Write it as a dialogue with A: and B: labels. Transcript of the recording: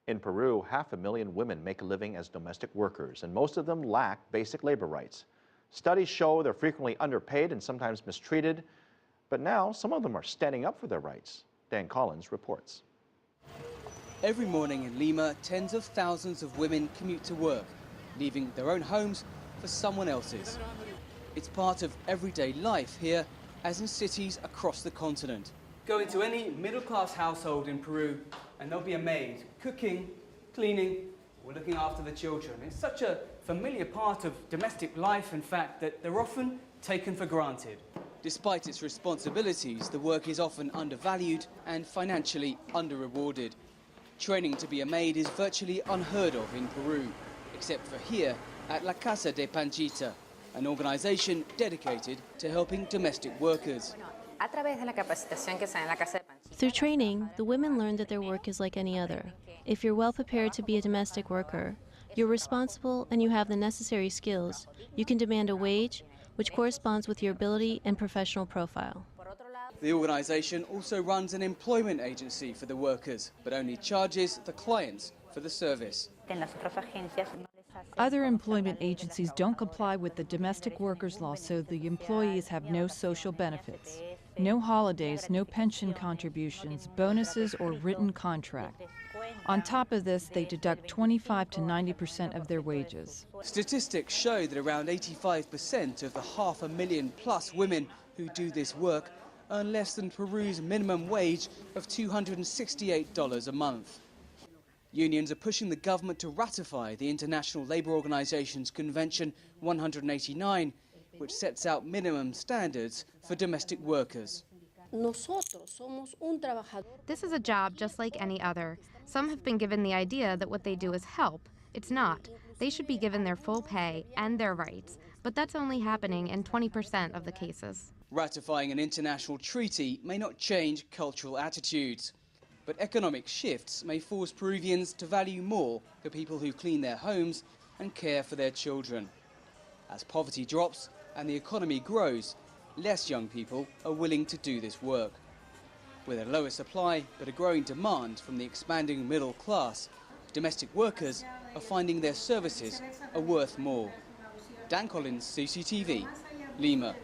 A: In Peru, 500,000 women make a living as domestic workers, and most of them lack basic labor rights. Studies show they're frequently underpaid and sometimes mistreated, but now some of them are standing up for their rights. Collyns reports.
B: Every morning in Lima, tens of thousands of women commute to work, leaving their own homes for someone else's. It's part of everyday life here, as in cities across the continent. Go into any middle-class household in Peru and there'll be a maid cooking, cleaning, or looking after the children. It's such a familiar part of domestic life, in fact, that they're often taken for granted. Despite its responsibilities, the work is often undervalued and financially under-rewarded. Training to be a maid is virtually unheard of in Peru, except for here at La Casa de Panchita, an organization dedicated to helping domestic workers.
C: Through training, the women learn that their work is like any other. If you're well prepared to be a domestic worker, you're responsible and you have the necessary skills, you can demand a wage which corresponds with your ability and professional profile.
B: The organization also runs an employment agency for the workers, but only charges the clients for the service.
D: Other employment agencies don't comply with the domestic workers law, so the employees have no social benefits. No holidays, no pension contributions, bonuses, or written contract. On top of this, they deduct 25 to 90% of their wages.
B: Statistics show that around 85% of the 500,000+ women who do this work earn less than Peru's minimum wage of $268 a month. Unions are pushing the government to ratify the International Labour Organization's Convention 189, which sets out minimum standards for domestic workers.
E: This is a job just like any other. Some have been given the idea that what they do is help. It's not. They should be given their full pay and their rights, but that's only happening in 20% of the cases.
B: Ratifying an international treaty may not change cultural attitudes, but economic shifts may force Peruvians to value more the people who clean their homes and care for their children. As poverty drops and the economy grows, less young people are willing to do this work. With a lower supply but a growing demand from the expanding middle class, domestic workers are finding their services are worth more. Collyns, CCTV, Lima.